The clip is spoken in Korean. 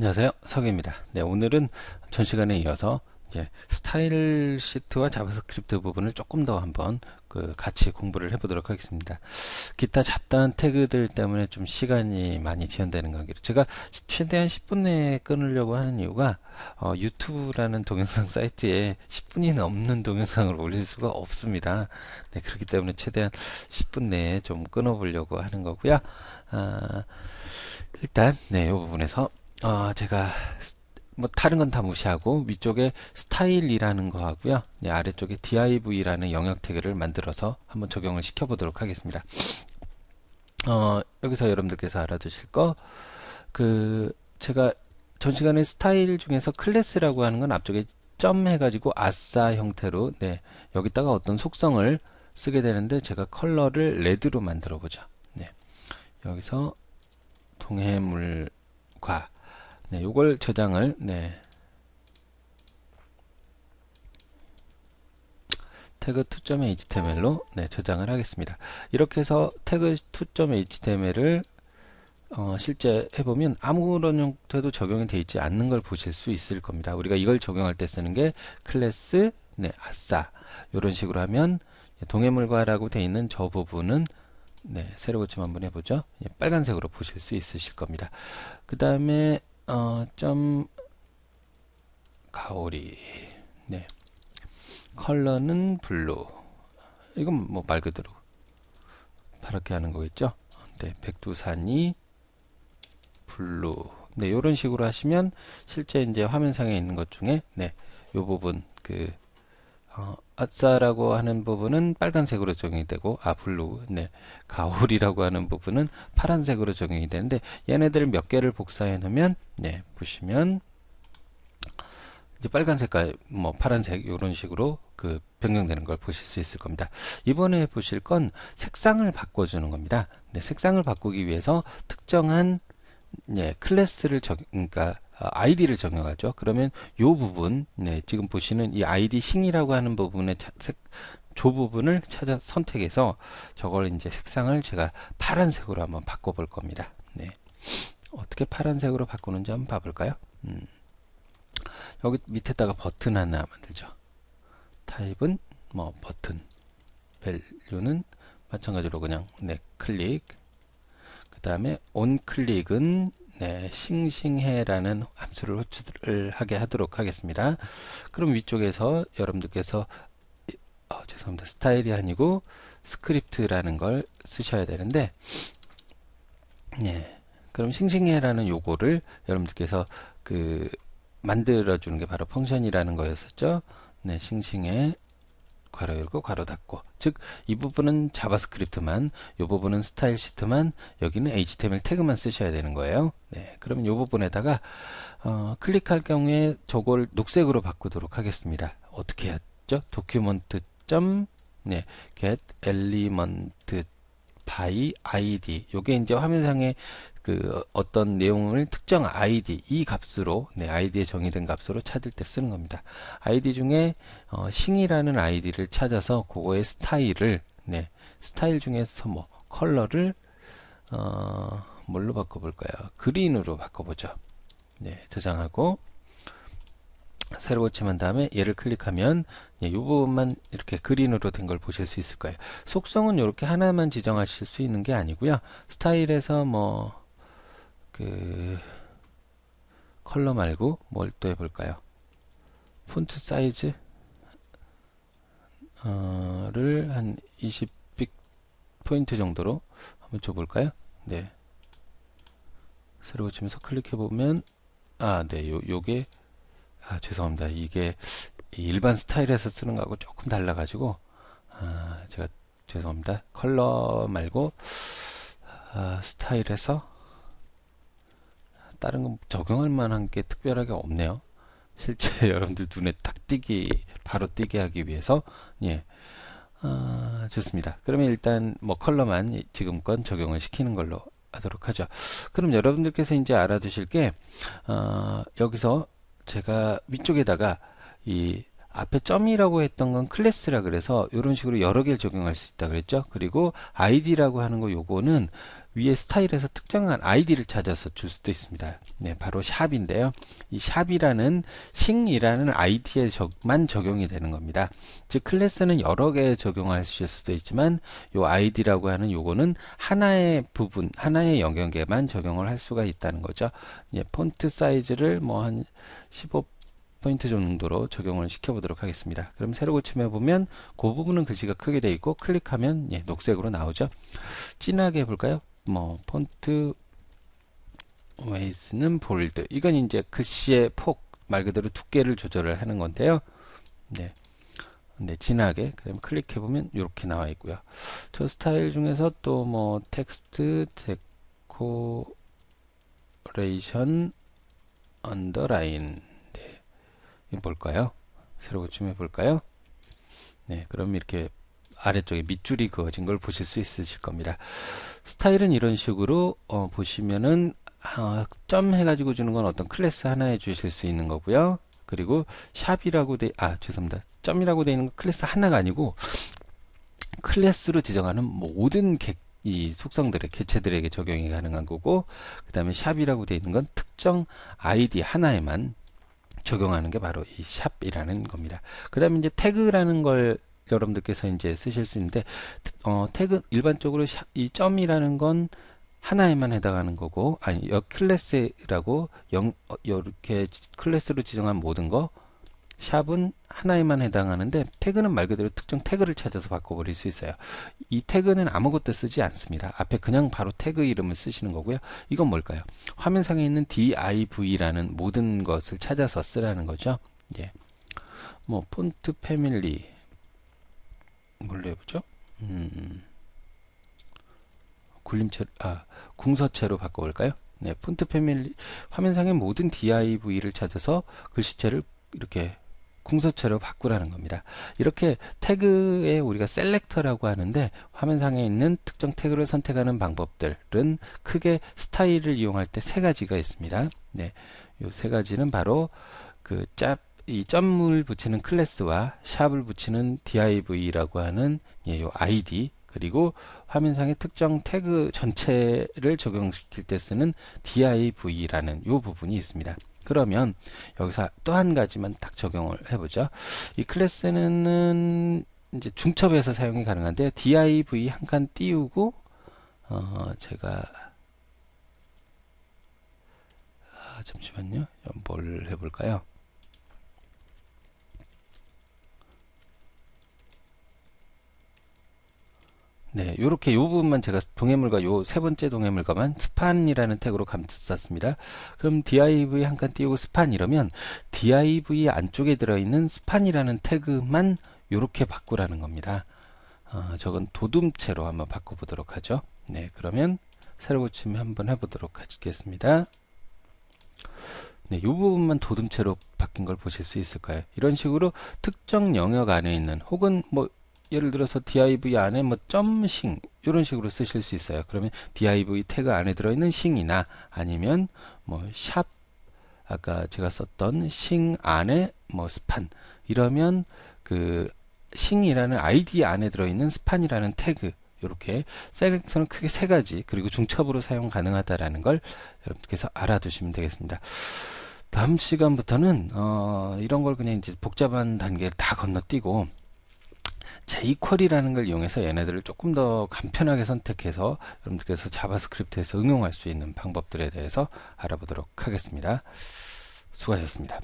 안녕하세요. 석입니다. 네, 오늘은 전 시간에 이어서 이제 스타일 시트와 자바스크립트 부분을 조금 더 한번 같이 공부를 해보도록 하겠습니다. 기타 잡다한 태그들 때문에 좀 시간이 많이 지연되는 관계로 제가 최대한 10분 내에 끊으려고 하는 이유가 유튜브라는 동영상 사이트에 10분이 넘는 동영상을 올릴 수가 없습니다. 네, 그렇기 때문에 최대한 10분 내에 좀 끊어보려고 하는 거고요. 일단 네, 이 부분에서 제가 뭐 다른 건 다 무시하고 위쪽에 스타일이라는 거 하고요. 네, 아래쪽에 div라는 영역 태그를 만들어서 한번 적용을 시켜 보도록 하겠습니다. 여기서 여러분들께서 알아두실 거, 제가 전 시간에 스타일 중에서 클래스라고 하는 건 앞쪽에 점 해가지고 아싸 형태로, 네, 여기다가 어떤 속성을 쓰게 되는데 제가 컬러를 레드로 만들어 보죠. 네, 여기서 동해물과 네, 요걸 저장을 태그 2.html로 저장을 하겠습니다. 이렇게 해서 태그 2.html을 실제 해보면 아무런 형태도 적용이 되어 있지 않는 걸 보실 수 있을 겁니다. 우리가 이걸 적용할 때 쓰는 게 클래스, 아싸 이런 식으로 하면 동해물과라고 되어 있는 저 부분은 새로 고침 한번 해보죠. 빨간색으로 보실 수 있으실 겁니다. 그 다음에 점 가오리 컬러는 블루. 이건 뭐 말 그대로 파랗게 하는 거겠죠. 백두산이 블루. 이런 식으로 하시면 실제 이제 화면상에 있는 것 중에 요 부분 아싸라고 하는 부분은 빨간색으로 적용이 되고 블루 가오리라고 하는 부분은 파란색으로 적용이 되는데 얘네들 몇 개를 복사해 놓으면 보시면 이제 빨간 색깔 뭐 파란색 이런 식으로 변경되는 걸 보실 수 있을 겁니다. 이번에 보실 건 색상을 바꿔주는 겁니다. 색상을 바꾸기 위해서 특정한 클래스를 그러니까 아이디를 적용하죠. 그러면 이 부분, 지금 보시는 이 아이디 싱이라고 하는 부분의 조 부분을 선택해서 저걸 이제 색상을 제가 파란색으로 한번 바꿔볼 겁니다. 어떻게 파란색으로 바꾸는지 한번 봐볼까요? 여기 밑에다가 버튼 하나 만들죠. 타입은 뭐 버튼, 밸류는 마찬가지로 그냥 클릭. 그 다음에 온 클릭은 싱싱해라는 함수를 호출을 하게 하도록 하겠습니다. 그럼 위쪽에서 여러분들께서 죄송합니다. 스타일이 아니고 스크립트라는 걸 쓰셔야 되는데 그럼 싱싱해라는 요거를 여러분들께서 만들어주는 게 바로 펑션이라는 거였었죠. 싱싱해 괄호 열고 괄호 닫고, 즉 이 부분은 자바스크립트만, 이 부분은 스타일 시트만, 여기는 HTML 태그만 쓰셔야 되는 거예요. 그러면 이 부분에다가 클릭할 경우에 저걸 녹색으로 바꾸도록 하겠습니다. 어떻게 했죠? 도큐먼트 get element by id. 요게 이제 화면상에 어떤 내용을 특정 id, 이 값으로, id에 정의된 값으로 찾을 때 쓰는 겁니다. id 중에 싱이라는 id를 찾아서 그거의 스타일을, 스타일 중에서 뭐 컬러를 뭘로 바꿔볼까요? 그린으로 바꿔보죠. 저장하고 새로 고침한 다음에 얘를 클릭하면 이 부분만 이렇게 그린으로 된 걸 보실 수 있을 거예요. 속성은 이렇게 하나만 지정하실 수 있는 게 아니고요. 스타일에서 뭐 컬러 말고 뭘 또 해볼까요? 폰트 사이즈 를 한 20픽 포인트 정도로 한번 줘볼까요? 새로 고치면서 클릭해 보면 요게 죄송합니다. 이게 일반 스타일에서 쓰는 거하고 조금 달라가지고 제가 죄송합니다. 컬러 말고 스타일에서 다른 건 적용할 만한 게 특별하게 없네요. 실제 여러분들 눈에 딱 바로 띄게 하기 위해서 좋습니다. 그러면 일단 뭐 컬러만 지금껏 적용을 시키는 걸로 하도록 하죠. 그럼 여러분들께서 이제 알아두실 게 여기서 제가 위쪽에다가 이 앞에 점이라고 했던 건 클래스라 그래서 이런 식으로 여러 개를 적용할 수 있다 그랬죠. 그리고 id라고 하는 거 요거는 위에 스타일에서 특정한 id를 찾아서 줄 수도 있습니다. 네, 바로 샵인데요. 이 샵이라는 싱이라는 id에만 적용이 되는 겁니다. 즉 클래스는 여러 개 적용하실 수도 있지만 요 id라고 하는 요거는 하나의 부분, 하나의 영역에만 적용을 할 수가 있다는 거죠. 예, 폰트 사이즈를 뭐 한 15포인트 정도로 적용을 시켜보도록 하겠습니다. 그럼 새로 고침해 보면 그 부분은 글씨가 크게 되어 있고 클릭하면 예, 녹색으로 나오죠. 진하게 해볼까요? 뭐 폰트 웨이스는 볼드. 이건 이제 글씨의 폭, 말 그대로 두께를 조절을 하는 건데요. 네. 네, 진하게. 그럼 클릭해 보면 이렇게 나와 있고요. 저 스타일 중에서 또 뭐 텍스트, 데코레이션, 언더라인. 네. 이거 볼까요? 새로 고침해 볼까요? 네, 그럼 이렇게 아래쪽에 밑줄이 그어진 걸 보실 수 있으실 겁니다. 스타일은 이런 식으로 보시면은 점 해가지고 주는 건 어떤 클래스 하나에 주실 수 있는 거고요. 그리고 샵이라고 죄송합니다. 점이라고 되어 있는 건 클래스 하나가 아니고 클래스로 지정하는 모든 이 속성들의 객체들에게 적용이 가능한 거고, 그 다음에 샵이라고 되어 있는 건 특정 아이디 하나에만 적용하는 게 바로 이 샵이라는 겁니다. 그 다음에 이제 태그라는 걸 여러분들께서 이제 쓰실 수 있는데, 태그 일반적으로 이 점이라는 건 하나에만 해당하는 거고, 아니 클래스라고 이렇게 클래스로 지정한 모든 거, 샵은 하나에만 해당하는데 태그는 말 그대로 특정 태그를 찾아서 바꿔버릴 수 있어요. 이 태그는 아무것도 쓰지 않습니다. 앞에 그냥 바로 태그 이름을 쓰시는 거고요. 이건 뭘까요? 화면상에 있는 div라는 모든 것을 찾아서 쓰라는 거죠. 예. 뭐 폰트 패밀리 뭘로 해보죠? 궁서체로 바꿔볼까요? 네, 폰트 패밀리 화면상의 모든 div를 찾아서 글씨체를 이렇게 궁서체로 바꾸라는 겁니다. 이렇게 태그에 우리가 셀렉터라고 하는데 화면상에 있는 특정 태그를 선택하는 방법들은 크게 스타일을 이용할 때 세 가지가 있습니다. 네, 요 세 가지는 바로 이 점을 붙이는 클래스와 샵을 붙이는 div라고 하는 요 id, 그리고 화면상의 특정 태그 전체를 적용시킬 때 쓰는 div라는 요 부분이 있습니다. 그러면 여기서 또 한 가지만 딱 적용을 해보죠. 이 클래스는 이제 중첩에서 사용이 가능한데요. div 한 칸 띄우고 제가 잠시만요. 뭘 해볼까요? 네, 요렇게 요 부분만 제가 동해물과 요 세 번째 동해물과만 스판이라는 태그로 감쌌습니다. 그럼 div 한 칸 띄우고 스판 이러면 div 안쪽에 들어있는 스판이라는 태그만 요렇게 바꾸라는 겁니다. 저건 도둠체로 한번 바꿔보도록 하죠. 네, 그러면 새로 고침 한번 해보도록 하겠습니다. 네, 이 부분만 도둠체로 바뀐 걸 보실 수 있을까요? 이런 식으로 특정 영역 안에 있는 혹은 뭐 예를 들어서 div 안에 뭐 점싱 이런 식으로 쓰실 수 있어요. 그러면 div 태그 안에 들어있는 싱이나 아니면 뭐 샵 아까 제가 썼던 싱 안에 뭐 스판 이러면 그 싱이라는 아이디 안에 들어있는 스판이라는 태그 이렇게 셀렉터는 크게 세 가지 그리고 중첩으로 사용 가능하다라는 걸 여러분께서 알아두시면 되겠습니다. 다음 시간부터는 이런 걸 그냥 이제 복잡한 단계를 다 건너뛰고 jQuery라는 걸 이용해서 얘네들을 조금 더 간편하게 선택해서 여러분들께서 자바스크립트에서 응용할 수 있는 방법들에 대해서 알아보도록 하겠습니다. 수고하셨습니다.